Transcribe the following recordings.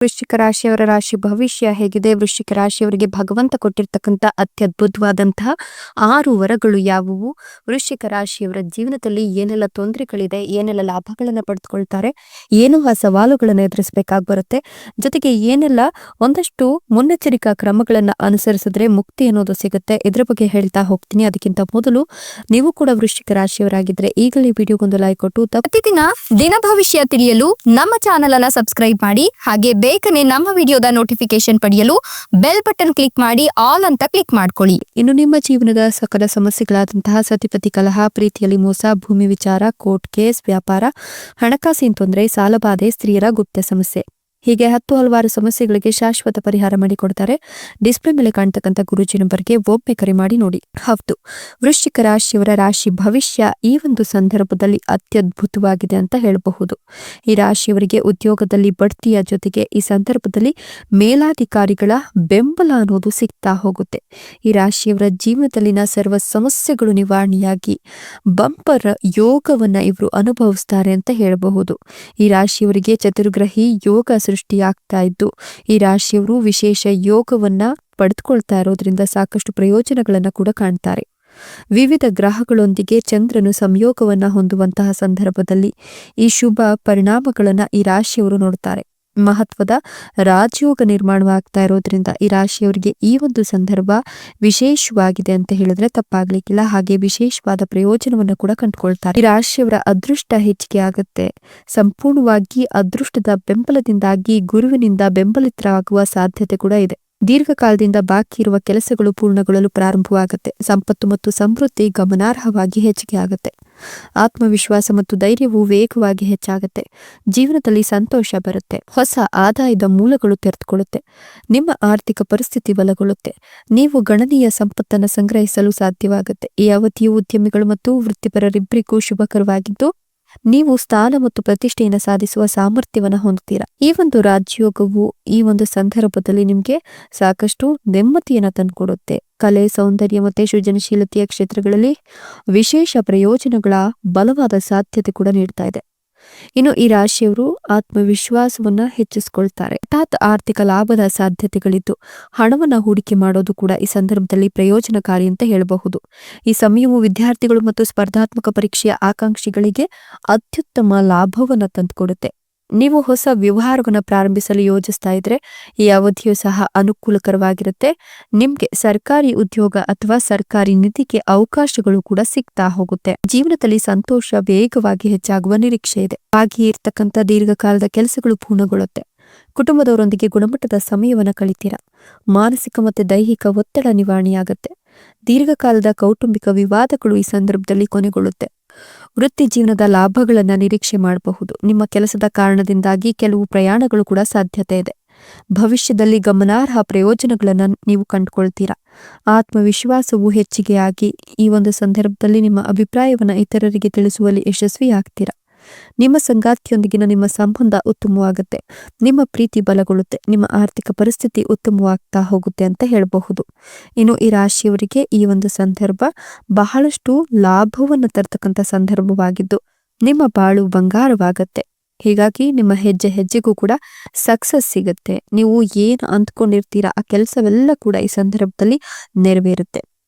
ವೃಶ್ಚಿಕ ರಾಶಿಯವರ ರಾಶಿ ಭವಿಷ್ಯ ಹೇಗಿದೆ? ವೃಶ್ಚಿಕ ರಾಶಿಯವರಿಗೆ ಭಗವಂತ ಕೊಟ್ಟಿರ್ತಕ್ಕಂಥ ಅತ್ಯದ್ಭುತವಾದಂತಹ 6 ವರಗಳು ಯಾವುವು? ವೃಶ್ಚಿಕ ರಾಶಿಯವರ ಜೀವನದಲ್ಲಿ ಏನೆಲ್ಲ ತೊಂದರೆಗಳಿದೆ, ಏನೆಲ್ಲ ಲಾಭಗಳನ್ನು ಪಡೆದುಕೊಳ್ತಾರೆ, ಏನು ಸವಾಲುಗಳನ್ನು ಎದುರಿಸಬೇಕಾಗಿ ಬರುತ್ತೆ, ಜೊತೆಗೆ ಏನೆಲ್ಲ ಒಂದಷ್ಟು ಮುನ್ನೆಚ್ಚರಿಕಾ ಕ್ರಮಗಳನ್ನು ಅನುಸರಿಸಿದ್ರೆ ಮುಕ್ತಿ ಅನ್ನೋದು ಸಿಗುತ್ತೆ, ಇದರ ಬಗ್ಗೆ ಹೇಳ್ತಾ ಹೋಗ್ತೀನಿ. ಅದಕ್ಕಿಂತ ಮೊದಲು ನೀವು ಕೂಡ ವೃಶ್ಚಿಕ ರಾಶಿಯವರಾಗಿದ್ರೆ ಈಗಲೇ ವಿಡಿಯೋಗೊಂದು ಲೈಕ್ ಕೊಟ್ಟು ಪ್ರತಿದಿನ ದಿನ ಭವಿಷ್ಯ ತಿಳಿಯಲು ನಮ್ಮ ಚಾನೆಲ್ ಅನ್ನ ಸಬ್ಸ್ಕ್ರೈಬ್ ಮಾಡಿ. ಹಾಗೆ ಬೇಗನೆ ನಮ್ಮ ವಿಡಿಯೋದ ನೋಟಿಫಿಕೇಶನ್ ಪಡೆಯಲು ಬೆಲ್ ಬಟನ್ ಕ್ಲಿಕ್ ಮಾಡಿ ಆಲ್ ಅಂತ ಕ್ಲಿಕ್ ಮಾಡ್ಕೊಳ್ಳಿ. ಇನ್ನು ನಿಮ್ಮ ಜೀವನದ ಸಕಲ ಸಮಸ್ಯೆಗಳಾದಂತಹ ಸತಿಪತಿ ಕಲಹ, ಪ್ರೀತಿಯಲ್ಲಿ ಮೋಸ, ಭೂಮಿ ವಿಚಾರ, ಕೋರ್ಟ್ ಕೇಸ್, ವ್ಯಾಪಾರ, ಹಣಕಾಸಿನ ತೊಂದರೆ, ಸಾಲಬಾಧೆ, ಸ್ತ್ರೀಯರ ಗುಪ್ತ ಸಮಸ್ಯೆ, ಹೀಗೆ 10 ಹಲವಾರು ಸಮಸ್ಯೆಗಳಿಗೆ ಶಾಶ್ವತ ಪರಿಹಾರ ಮಾಡಿಕೊಡ್ತಾರೆ. ಡಿಸ್ಪ್ಲೇ ಮೇಲೆ ಕಾಣ್ತಕ್ಕಂಥ ಗುರೂಜಿ ನಂಬರ್ಗೆ ಒಮ್ಮೆ ಕರೆ ಮಾಡಿ ನೋಡಿ. ಹೌದು, ವೃಶ್ಚಿಕ ರಾಶಿಯವರ ರಾಶಿ ಭವಿಷ್ಯ ಈ ಒಂದು ಸಂದರ್ಭದಲ್ಲಿ ಅತ್ಯದ್ಭುತವಾಗಿದೆ ಅಂತ ಹೇಳಬಹುದು. ಈ ರಾಶಿಯವರಿಗೆ ಉದ್ಯೋಗದಲ್ಲಿ ಬಡ್ತಿಯ ಜೊತೆಗೆ ಈ ಸಂದರ್ಭದಲ್ಲಿ ಮೇಲಾಧಿಕಾರಿಗಳ ಬೆಂಬಲ ಅನ್ನೋದು ಸಿಗ್ತಾ ಹೋಗುತ್ತೆ. ಈ ರಾಶಿಯವರ ಜೀವನದಲ್ಲಿನ ಸರ್ವ ಸಮಸ್ಯೆಗಳು ನಿವಾರಣೆಯಾಗಿ ಬಂಪರ್ ಯೋಗವನ್ನ ಇವರು ಅನುಭವಿಸ್ತಾರೆ ಅಂತ ಹೇಳಬಹುದು. ಈ ರಾಶಿಯವರಿಗೆ ಚತುರ್ಗ್ರಹಿ ಯೋಗ ಸೃಷ್ಟಿಯಾಗ್ತಾ ಇದ್ದು ಈ ರಾಶಿಯವರು ವಿಶೇಷ ಯೋಗವನ್ನ ಪಡೆದುಕೊಳ್ತಾ ಇರೋದ್ರಿಂದ ಸಾಕಷ್ಟು ಪ್ರಯೋಜನಗಳನ್ನ ಕೂಡ ಕಾಣ್ತಾರೆ. ವಿವಿಧ ಗ್ರಹಗಳೊಂದಿಗೆ ಚಂದ್ರನು ಸಂಯೋಗವನ್ನ ಹೊಂದುವಂತಹ ಸಂದರ್ಭದಲ್ಲಿ ಈ ಶುಭ ಪರಿಣಾಮಗಳನ್ನ ಈ ರಾಶಿಯವರು ನೋಡ್ತಾರೆ. ಮಹತ್ವದ ರಾಜಯೋಗ ನಿರ್ಮಾಣವಾಗ್ತಾ ಇರೋದ್ರಿಂದ ಈ ರಾಶಿಯವರಿಗೆ ಈ ಒಂದು ಸಂದರ್ಭ ವಿಶೇಷವಾಗಿದೆ ಅಂತ ಹೇಳಿದ್ರೆ ತಪ್ಪಾಗ್ಲಿಕ್ಕಿಲ್ಲ. ಹಾಗೆ ವಿಶೇಷವಾದ ಪ್ರಯೋಜನವನ್ನು ಕೂಡ ಕಂಡುಕೊಳ್ತಾರೆ. ಈ ರಾಶಿಯವರ ಅದೃಷ್ಟ ಹೆಚ್ಚಿಗೆ ಆಗುತ್ತೆ. ಸಂಪೂರ್ಣವಾಗಿ ಅದೃಷ್ಟದ ಬೆಂಬಲದಿಂದಾಗಿ ಗುರುವಿನಿಂದ ಬೆಂಬಲಿತರಾಗುವ ಸಾಧ್ಯತೆ ಕೂಡ ಇದೆ. ದೀರ್ಘಕಾಲದಿಂದ ಬಾಕಿ ಇರುವ ಕೆಲಸಗಳು ಪೂರ್ಣಗೊಳ್ಳಲು ಪ್ರಾರಂಭವಾಗುತ್ತೆ. ಸಂಪತ್ತು ಮತ್ತು ಸಮೃದ್ಧಿ ಗಮನಾರ್ಹವಾಗಿ ಹೆಚ್ಚಿಗೆ ಆಗುತ್ತೆ. ಆತ್ಮವಿಶ್ವಾಸ ಮತ್ತು ಧೈರ್ಯವು ವೇಗವಾಗಿ ಹೆಚ್ಚಾಗುತ್ತೆ. ಜೀವನದಲ್ಲಿ ಸಂತೋಷ ಬರುತ್ತೆ. ಹೊಸ ಆದಾಯದ ಮೂಲಗಳು ತೆರೆದುಕೊಳ್ಳುತ್ತೆ. ನಿಮ್ಮ ಆರ್ಥಿಕ ಪರಿಸ್ಥಿತಿ ಬಲಗೊಳ್ಳುತ್ತೆ. ನೀವು ಗಣನೀಯ ಸಂಪತ್ತನ್ನು ಸಂಗ್ರಹಿಸಲು ಸಾಧ್ಯವಾಗುತ್ತೆ. ಈ ಅವಧಿಯು ಉದ್ಯಮಿಗಳು ಮತ್ತು ವೃತ್ತಿಪರರಿಬ್ಬರಿಗೂ ಶುಭಕರವಾಗಿದ್ದು ನೀವು ಸ್ಥಾನ ಮತ್ತು ಪ್ರತಿಷ್ಠೆಯನ್ನು ಸಾಧಿಸುವ ಸಾಮರ್ಥ್ಯವನ್ನು ಹೊಂದುತ್ತೀರಾ. ಈ ಒಂದು ರಾಜಯೋಗವು ಈ ಒಂದು ಸಂದರ್ಭದಲ್ಲಿ ನಿಮಗೆ ಸಾಕಷ್ಟು ನೆಮ್ಮದಿಯನ್ನು ತಂದುಕೊಡುತ್ತೆ. ಕಲೆ, ಸೌಂದರ್ಯ ಮತ್ತೆ ಸೃಜನಶೀಲತೆಯ ಕ್ಷೇತ್ರಗಳಲ್ಲಿ ವಿಶೇಷ ಪ್ರಯೋಜನಗಳ ಬಲವಾದ ಸಾಧ್ಯತೆ ಕೂಡ ನೀಡ್ತಾ ಇದೆ. ಇನ್ನು ಈ ರಾಶಿಯವರು ಆತ್ಮವಿಶ್ವಾಸವನ್ನ ಹೆಚ್ಚಿಸಿಕೊಳ್ತಾರೆ. ಹಠಾತ್ ಆರ್ಥಿಕ ಲಾಭದ ಸಾಧ್ಯತೆಗಳಿದ್ದು ಹಣವನ್ನ ಹೂಡಿಕೆ ಮಾಡೋದು ಕೂಡ ಈ ಸಂದರ್ಭದಲ್ಲಿ ಪ್ರಯೋಜನಕಾರಿ ಅಂತ ಹೇಳಬಹುದು. ಈ ಸಮಯವು ವಿದ್ಯಾರ್ಥಿಗಳು ಮತ್ತು ಸ್ಪರ್ಧಾತ್ಮಕ ಪರೀಕ್ಷೆಯ ಆಕಾಂಕ್ಷಿಗಳಿಗೆ ಅತ್ಯುತ್ತಮ ಲಾಭವನ್ನ ತಂದುಕೊಡುತ್ತೆ. ನೀವು ಹೊಸ ವ್ಯವಹಾರವನ್ನು ಪ್ರಾರಂಭಿಸಲು ಯೋಜಿಸ್ತಾ ಇದ್ರೆ ಈ ಅವಧಿಯು ಸಹ ಅನುಕೂಲಕರವಾಗಿರುತ್ತೆ. ನಿಮ್ಗೆ ಸರ್ಕಾರಿ ಉದ್ಯೋಗ ಅಥವಾ ಸರ್ಕಾರಿ ನಿಧಿಗೆ ಅವಕಾಶಗಳು ಕೂಡ ಸಿಗ್ತಾ ಹೋಗುತ್ತೆ. ಜೀವನದಲ್ಲಿ ಸಂತೋಷ ವೇಗವಾಗಿ ಹೆಚ್ಚಾಗುವ ನಿರೀಕ್ಷೆ ಇದೆ. ಹಾಗೆ ಇರ್ತಕ್ಕಂಥ ದೀರ್ಘಕಾಲದ ಕೆಲಸಗಳು ಪೂರ್ಣಗೊಳ್ಳುತ್ತೆ. ಕುಟುಂಬದವರೊಂದಿಗೆ ಗುಣಮಟ್ಟದ ಸಮಯವನ್ನು ಕಳಿತೀರಾ. ಮಾನಸಿಕ ಮತ್ತು ದೈಹಿಕ ಒತ್ತಡ ನಿವಾರಣೆಯಾಗುತ್ತೆ. ದೀರ್ಘಕಾಲದ ಕೌಟುಂಬಿಕ ವಿವಾದಗಳು ಈ ಸಂದರ್ಭದಲ್ಲಿ ಕೊನೆಗೊಳ್ಳುತ್ತೆ. ವೃತ್ತಿ ಜೀವನದ ಲಾಭಗಳನ್ನ ನಿರೀಕ್ಷೆ ಮಾಡಬಹುದು. ನಿಮ್ಮ ಕೆಲಸದ ಕಾರಣದಿಂದಾಗಿ ಕೆಲವು ಪ್ರಯಾಣಗಳು ಕೂಡ ಸಾಧ್ಯತೆ ಇದೆ. ಭವಿಷ್ಯದಲ್ಲಿ ಗಮನಾರ್ಹ ಪ್ರಯೋಜನಗಳನ್ನ ನೀವು ಕಂಡುಕೊಳ್ತೀರಾ. ಆತ್ಮವಿಶ್ವಾಸವು ಹೆಚ್ಚಿಗೆಯಾಗಿ ಈ ಒಂದು ಸಂದರ್ಭದಲ್ಲಿ ನಿಮ್ಮ ಅಭಿಪ್ರಾಯವನ್ನ ಇತರರಿಗೆ ತಿಳಿಸುವಲ್ಲಿ ಯಶಸ್ವಿಯಾಗ್ತೀರಾ. ನಿಮ್ಮ ಸಂಗಾತಿಯೊಂದಿಗಿನ ನಿಮ್ಮ ಸಂಬಂಧ ಉತ್ತಮವಾಗುತ್ತೆ. ನಿಮ್ಮ ಪ್ರೀತಿ ಬಲಗೊಳ್ಳುತ್ತೆ. ನಿಮ್ಮ ಆರ್ಥಿಕ ಪರಿಸ್ಥಿತಿ ಉತ್ತಮವಾಗ್ತಾ ಹೋಗುತ್ತೆ ಅಂತ ಹೇಳಬಹುದು. ಇನ್ನು ಈ ರಾಶಿಯವರಿಗೆ ಈ ಒಂದು ಸಂದರ್ಭ ಬಹಳಷ್ಟು ಲಾಭವನ್ನು ತರ್ತಕ್ಕಂಥ ಸಂದರ್ಭವಾಗಿದ್ದು ನಿಮ್ಮ ಬಾಳು ಬಂಗಾರವಾಗತ್ತೆ. ಹೀಗಾಗಿ ನಿಮ್ಮ ಹೆಜ್ಜೆ ಹೆಜ್ಜೆಗೂ ಕೂಡ ಸಕ್ಸಸ್ ಸಿಗುತ್ತೆ. ನೀವು ಏನು ಅಂದ್ಕೊಂಡಿರ್ತೀರಾ ಆ ಕೆಲಸವೆಲ್ಲ ಕೂಡ ಈ ಸಂದರ್ಭದಲ್ಲಿ ನೆರವೇರುತ್ತೆ.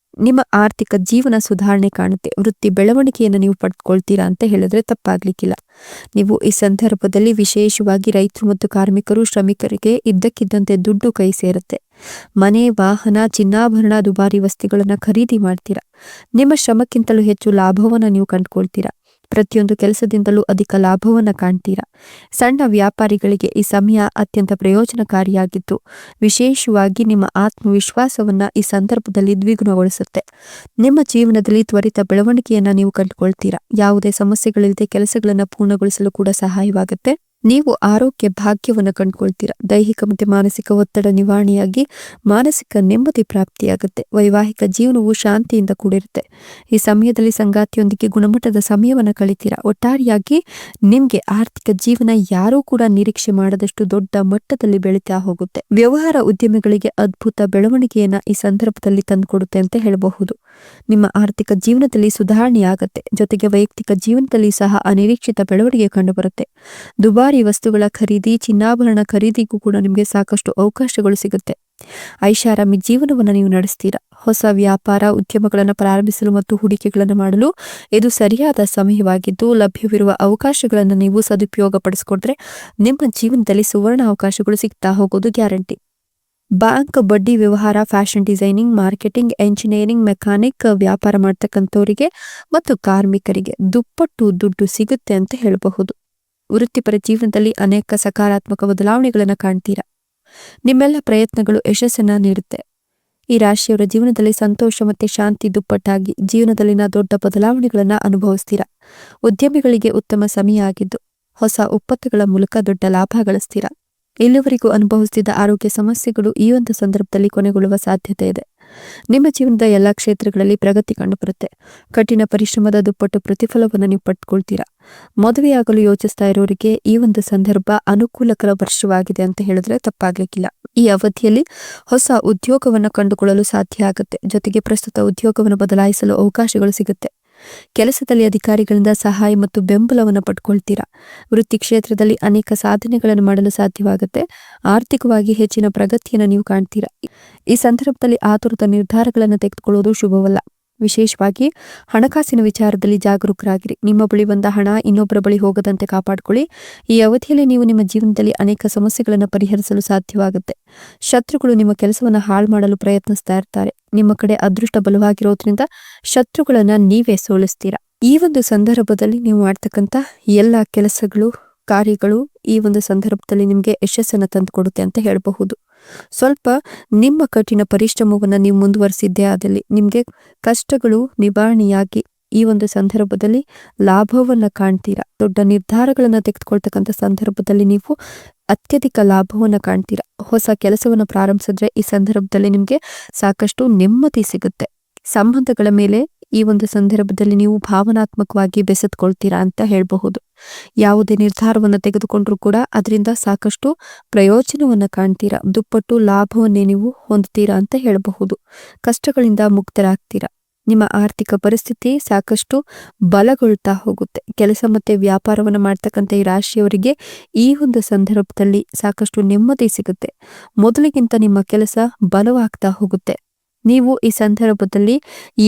ನಿಮ್ಮ ಆರ್ಥಿಕ ಜೀವನ ಸುಧಾರಣೆ ಕಾಣುತ್ತೆ. ವೃತ್ತಿ ಬೆಳವಣಿಗೆಯನ್ನು ನೀವು ಪಡೆದುಕೊಳ್ತೀರಾ ಅಂತ ಹೇಳಿದ್ರೆ ತಪ್ಪಾಗ್ಲಿಕ್ಕಿಲ್ಲ. ನೀವು ಈ ಸಂದರ್ಭದಲ್ಲಿ ವಿಶೇಷವಾಗಿ ರೈತರು ಮತ್ತು ಕಾರ್ಮಿಕರು, ಶ್ರಮಿಕರಿಗೆ ಇದ್ದಕ್ಕಿದ್ದಂತೆ ದುಡ್ಡು ಕೈ ಸೇರುತ್ತೆ. ಮನೆ, ವಾಹನ, ಚಿನ್ನಾಭರಣ, ದುಬಾರಿ ವಸ್ತುಗಳನ್ನ ಖರೀದಿ ಮಾಡ್ತೀರಾ. ನಿಮ್ಮ ಶ್ರಮಕ್ಕಿಂತಲೂ ಹೆಚ್ಚು ಲಾಭವನ್ನ ನೀವು ಕಂಡುಕೊಳ್ತೀರಾ. ಪ್ರತಿಯೊಂದು ಕೆಲಸದಿಂದಲೂ ಅಧಿಕ ಲಾಭವನ್ನ ಕಾಣ್ತೀರಾ. ಸಣ್ಣ ವ್ಯಾಪಾರಿಗಳಿಗೆ ಈ ಸಮಯ ಅತ್ಯಂತ ಪ್ರಯೋಜನಕಾರಿಯಾಗಿದ್ದು ವಿಶೇಷವಾಗಿ ನಿಮ್ಮ ಆತ್ಮವಿಶ್ವಾಸವನ್ನ ಈ ಸಂದರ್ಭದಲ್ಲಿ ದ್ವಿಗುಣಗೊಳಿಸುತ್ತೆ. ನಿಮ್ಮ ಜೀವನದಲ್ಲಿ ತ್ವರಿತ ಬೆಳವಣಿಗೆಯನ್ನ ನೀವು ಕಂಡುಕೊಳ್ತೀರಾ. ಯಾವುದೇ ಸಮಸ್ಯೆಗಳಿಲ್ಲದೆ ಕೆಲಸಗಳನ್ನ ಪೂರ್ಣಗೊಳಿಸಲು ಕೂಡ ಸಹಾಯವಾಗುತ್ತೆ. ನೀವು ಆರೋಗ್ಯ ಭಾಗ್ಯವನ್ನು ಕಂಡುಕೊಳ್ತೀರಾ. ದೈಹಿಕ ಮತ್ತು ಮಾನಸಿಕ ಒತ್ತಡ ನಿವಾರಣೆಯಾಗಿ ಮಾನಸಿಕ ನೆಮ್ಮದಿ ಪ್ರಾಪ್ತಿಯಾಗುತ್ತೆ. ವೈವಾಹಿಕ ಜೀವನವು ಶಾಂತಿಯಿಂದ ಕೂಡಿರುತ್ತೆ. ಈ ಸಮಯದಲ್ಲಿ ಸಂಗಾತಿಯೊಂದಿಗೆ ಗುಣಮಟ್ಟದ ಸಮಯವನ್ನು ಕಳಿತೀರಾ. ಒಟ್ಟಾರೆಯಾಗಿ ನಿಮ್ಗೆ ಆರ್ಥಿಕ ಜೀವನ ಯಾರೂ ಕೂಡ ನಿರೀಕ್ಷೆ ಮಾಡದಷ್ಟು ದೊಡ್ಡ ಮಟ್ಟದಲ್ಲಿ ಬೆಳೀತಾ ಹೋಗುತ್ತೆ. ವ್ಯವಹಾರ ಉದ್ಯಮಿಗಳಿಗೆ ಅದ್ಭುತ ಬೆಳವಣಿಗೆಯನ್ನ ಈ ಸಂದರ್ಭದಲ್ಲಿ ತಂದುಕೊಡುತ್ತೆ ಅಂತ ಹೇಳಬಹುದು. ನಿಮ್ಮ ಆರ್ಥಿಕ ಜೀವನದಲ್ಲಿ ಸುಧಾರಣೆಯಾಗುತ್ತೆ. ಜೊತೆಗೆ ವೈಯಕ್ತಿಕ ಜೀವನದಲ್ಲಿ ಸಹ ಅನಿರೀಕ್ಷಿತ ಬೆಳವಣಿಗೆ ಕಂಡುಬರುತ್ತೆ. ದುಬಾರಿ ದುಬಾರಿ ವಸ್ತುಗಳ ಖರೀದಿ, ಚಿನ್ನಾಭರಣ ಖರೀದಿಗೂ ಕೂಡ ನಿಮಗೆ ಸಾಕಷ್ಟು ಅವಕಾಶಗಳು ಸಿಗುತ್ತೆ. ಐಷಾರಾಮಿ ಜೀವನವನ್ನು ನೀವು ನಡೆಸ್ತೀರಾ. ಹೊಸ ವ್ಯಾಪಾರ ಉದ್ಯಮಗಳನ್ನು ಪ್ರಾರಂಭಿಸಲು ಮತ್ತು ಹೂಡಿಕೆಗಳನ್ನು ಮಾಡಲು ಇದು ಸರಿಯಾದ ಸಮಯವಾಗಿದ್ದು, ಲಭ್ಯವಿರುವ ಅವಕಾಶಗಳನ್ನು ನೀವು ಸದುಪಯೋಗ ಪಡಿಸಿಕೊಂಡ್ರೆ ನಿಮ್ಮ ಜೀವನದಲ್ಲಿ ಸುವರ್ಣ ಅವಕಾಶಗಳು ಸಿಗ್ತಾ ಹೋಗೋದು ಗ್ಯಾರಂಟಿ. ಬ್ಯಾಂಕ್, ಬಡ್ಡಿ ವ್ಯವಹಾರ, fashion designing, marketing, engineering, mechanic, ವ್ಯಾಪಾರ ಮಾಡ್ತಕ್ಕಂಥವರಿಗೆ ಮತ್ತು ಕಾರ್ಮಿಕರಿಗೆ ದುಪ್ಪಟ್ಟು ದುಡ್ಡು ಸಿಗುತ್ತೆ ಅಂತ ಹೇಳಬಹುದು. ವೃತ್ತಿಪರ ಜೀವನದಲ್ಲಿ ಅನೇಕ ಸಕಾರಾತ್ಮಕ ಬದಲಾವಣೆಗಳನ್ನು ಕಾಣ್ತೀರಾ. ನಿಮ್ಮೆಲ್ಲ ಪ್ರಯತ್ನಗಳು ಯಶಸ್ಸನ್ನ ನೀಡುತ್ತೆ. ಈ ರಾಶಿಯವರ ಜೀವನದಲ್ಲಿ ಸಂತೋಷ ಮತ್ತೆ ಶಾಂತಿ ದುಪ್ಪಟ್ಟಾಗಿ ಜೀವನದಲ್ಲಿನ ದೊಡ್ಡ ಬದಲಾವಣೆಗಳನ್ನ ಅನುಭವಿಸ್ತೀರಾ. ಉದ್ಯಮಿಗಳಿಗೆ ಉತ್ತಮ ಸಮಯ ಆಗಿದ್ದು ಹೊಸ ಒಪ್ಪಂದಗಳ ಮೂಲಕ ದೊಡ್ಡ ಲಾಭ ಗಳಿಸ್ತೀರಾ. ಇಲ್ಲಿವರೆಗೂ ಅನುಭವಿಸುತ್ತಿದ್ದ ಆರೋಗ್ಯ ಸಮಸ್ಯೆಗಳು ಈ ಒಂದು ಸಂದರ್ಭದಲ್ಲಿ ಕೊನೆಗೊಳ್ಳುವ ಸಾಧ್ಯತೆ ಇದೆ. ನಿಮ್ಮ ಜೀವನದ ಎಲ್ಲ ಕ್ಷೇತ್ರಗಳಲ್ಲಿ ಪ್ರಗತಿ ಕಂಡುಬರುತ್ತೆ. ಕಠಿಣ ಪರಿಶ್ರಮದ ದುಪ್ಪಟ್ಟು ಪ್ರತಿಫಲವನ್ನು ನೀವು ಪಡ್ಕೊಳ್ತೀರಾ. ಮದುವೆಯಾಗಲು ಯೋಚಿಸ್ತಾ ಇರೋರಿಗೆ ಈ ಒಂದು ಸಂದರ್ಭ ಅನುಕೂಲಕರ ವರ್ಷವಾಗಿದೆ ಅಂತ ಹೇಳಿದ್ರೆ ತಪ್ಪಾಗ್ಲಿಕ್ಕಿಲ್ಲ. ಈ ಅವಧಿಯಲ್ಲಿ ಹೊಸ ಉದ್ಯೋಗವನ್ನು ಕಂಡುಕೊಳ್ಳಲು ಸಾಧ್ಯ ಆಗುತ್ತೆ. ಜೊತೆಗೆ ಪ್ರಸ್ತುತ ಉದ್ಯೋಗವನ್ನು ಬದಲಾಯಿಸಲು ಅವಕಾಶಗಳು ಸಿಗುತ್ತೆ. ಕೆಲಸದಲ್ಲಿ ಅಧಿಕಾರಿಗಳಿಂದ ಸಹಾಯ ಮತ್ತು ಬೆಂಬಲವನ್ನು ಪಡ್ಕೊಳ್ತೀರಾ. ವೃತ್ತಿ ಕ್ಷೇತ್ರದಲ್ಲಿ ಅನೇಕ ಸಾಧನೆಗಳನ್ನು ಮಾಡಲು ಸಾಧ್ಯವಾಗುತ್ತೆ. ಆರ್ಥಿಕವಾಗಿ ಹೆಚ್ಚಿನ ಪ್ರಗತಿಯನ್ನು ನೀವು ಕಾಣ್ತೀರಾ. ಈ ಸಂದರ್ಭದಲ್ಲಿ ಆತುರದ ನಿರ್ಧಾರಗಳನ್ನು ತೆಗೆದುಕೊಳ್ಳುವುದು ಶುಭವಲ್ಲ. ವಿಶೇಷವಾಗಿ ಹಣಕಾಸಿನ ವಿಚಾರದಲ್ಲಿ ಜಾಗರೂಕರಾಗಿರಿ. ನಿಮ್ಮ ಬಳಿ ಬಂದ ಹಣ ಇನ್ನೊಬ್ಬರ ಬಳಿ ಹೋಗದಂತೆ ಕಾಪಾಡಿಕೊಳ್ಳಿ. ಈ ಅವಧಿಯಲ್ಲಿ ನೀವು ನಿಮ್ಮ ಜೀವನದಲ್ಲಿ ಅನೇಕ ಸಮಸ್ಯೆಗಳನ್ನು ಪರಿಹರಿಸಲು ಸಾಧ್ಯವಾಗುತ್ತೆ. ಶತ್ರುಗಳು ನಿಮ್ಮ ಕೆಲಸವನ್ನು ಹಾಳು ಮಾಡಲು ಪ್ರಯತ್ನಿಸ್ತಾ ಇರ್ತಾರೆ. ನಿಮ್ಮ ಕಡೆ ಅದೃಷ್ಟ ಬಲವಾಗಿರೋದ್ರಿಂದ ಶತ್ರುಗಳನ್ನ ನೀವೇ ಸೋಲಿಸ್ತೀರಾ. ಈ ಒಂದು ಸಂದರ್ಭದಲ್ಲಿ ನೀವು ಮಾಡ್ತಕ್ಕಂಥ ಎಲ್ಲ ಕೆಲಸಗಳು, ಕಾರ್ಯಗಳು ಈ ಒಂದು ಸಂದರ್ಭದಲ್ಲಿ ನಿಮಗೆ ಯಶಸ್ಸನ್ನು ತಂದುಕೊಡುತ್ತೆ ಅಂತ ಹೇಳಬಹುದು. ಸ್ವಲ್ಪ ನಿಮ್ಮ ಕಠಿಣ ಪರಿಶ್ರಮವನ್ನು ನೀವು ಮುಂದುವರಿಸಿದ್ದೇ ಆದಲ್ಲಿ ನಿಮಗೆ ಕಷ್ಟಗಳು ನಿವಾರಣೆಯಾಗಿ ಈ ಒಂದು ಸಂದರ್ಭದಲ್ಲಿ ಲಾಭವನ್ನ ಕಾಣ್ತೀರಾ. ದೊಡ್ಡ ನಿರ್ಧಾರಗಳನ್ನು ತೆಗೆದುಕೊಳ್ತಕ್ಕಂಥ ಸಂದರ್ಭದಲ್ಲಿ ನೀವು ಅತ್ಯಧಿಕ ಲಾಭವನ್ನ ಕಾಣ್ತೀರಾ. ಹೊಸ ಕೆಲಸವನ್ನು ಪ್ರಾರಂಭಿಸಿದ್ರೆ ಈ ಸಂದರ್ಭದಲ್ಲಿ ನಿಮಗೆ ಸಾಕಷ್ಟು ನೆಮ್ಮದಿ ಸಿಗುತ್ತೆ. ಸಂಬಂಧಗಳ ಮೇಲೆ ಈ ಒಂದು ಸಂದರ್ಭದಲ್ಲಿ ನೀವು ಭಾವನಾತ್ಮಕವಾಗಿ ಬೆಸೆದುಕೊಳ್ತೀರಾ ಅಂತ ಹೇಳಬಹುದು. ಯಾವುದೇ ನಿರ್ಧಾರವನ್ನು ತೆಗೆದುಕೊಂಡ್ರೂ ಕೂಡ ಅದರಿಂದ ಸಾಕಷ್ಟು ಪ್ರಯೋಜನವನ್ನ ಕಾಣ್ತೀರಾ. ದುಪ್ಪಟ್ಟು ಲಾಭವನ್ನೇ ನೀವು ಹೊಂದುತ್ತೀರಾ ಅಂತ ಹೇಳಬಹುದು. ಕಷ್ಟಗಳಿಂದ ಮುಕ್ತರಾಗ್ತೀರಾ. ನಿಮ್ಮ ಆರ್ಥಿಕ ಪರಿಸ್ಥಿತಿ ಸಾಕಷ್ಟು ಬಲಗೊಳ್ತಾ ಹೋಗುತ್ತೆ. ಕೆಲಸ ಮತ್ತೆ ವ್ಯಾಪಾರವನ್ನು ಮಾಡ್ತಕ್ಕಂಥ ಈ ರಾಶಿಯವರಿಗೆ ಈ ಒಂದು ಸಂದರ್ಭದಲ್ಲಿ ಸಾಕಷ್ಟು ನೆಮ್ಮದಿ ಸಿಗುತ್ತೆ. ಮೊದಲಿಗಿಂತ ನಿಮ್ಮ ಕೆಲಸ ಬಲವಾಗ್ತಾ ಹೋಗುತ್ತೆ. ನೀವು ಈ ಸಂದರ್ಭದಲ್ಲಿ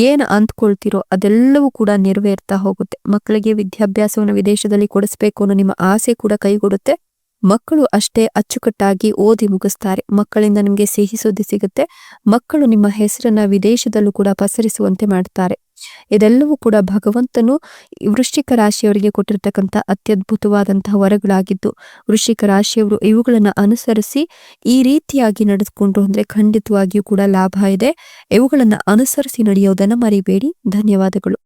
ಏನು ಅಂದ್ಕೊಳ್ತೀರೋ ಅದೆಲ್ಲವೂ ಕೂಡ ನೆರವೇರ್ತಾ ಹೋಗುತ್ತೆ. ಮಕ್ಕಳಿಗೆ ವಿದ್ಯಾಭ್ಯಾಸವನ್ನು ವಿದೇಶದಲ್ಲಿ ಕೊಡಿಸ್ಬೇಕು ಅನ್ನೋ ನಿಮ್ಮ ಆಸೆ ಕೂಡ ಕೈಗೂಡುತ್ತೆ. ಮಕ್ಕಳು ಅಷ್ಟೇ ಅಚ್ಚುಕಟ್ಟಾಗಿ ಓದಿ ಮುಗಿಸ್ತಾರೆ. ಮಕ್ಕಳಿಂದ ನಿಮಗೆ ಸಿಹಿ ಸುದ್ದಿ ಸಿಗುತ್ತೆ. ಮಕ್ಕಳು ನಿಮ್ಮ ಹೆಸರನ್ನ ವಿದೇಶದಲ್ಲೂ ಕೂಡ ಪಸರಿಸುವಂತೆ ಮಾಡ್ತಾರೆ. ಇದೆಲ್ಲವೂ ಕೂಡ ಭಗವಂತನು ವೃಶ್ಚಿಕ ರಾಶಿಯವರಿಗೆ ಕೊಟ್ಟಿರ್ತಕ್ಕಂಥ ಅತ್ಯದ್ಭುತವಾದಂತಹ ವರಗಳಾಗಿದ್ದು, ವೃಶ್ಚಿಕ ರಾಶಿಯವರು ಇವುಗಳನ್ನು ಅನುಸರಿಸಿ ಈ ರೀತಿಯಾಗಿ ನಡೆದುಕೊಂಡ್ರು ಅಂದ್ರೆ ಖಂಡಿತವಾಗಿಯೂ ಕೂಡ ಲಾಭ ಇದೆ. ಇವುಗಳನ್ನು ಅನುಸರಿಸಿ ನಡೆಯೋದನ್ನ ಮರಿಬೇಡಿ. ಧನ್ಯವಾದಗಳು.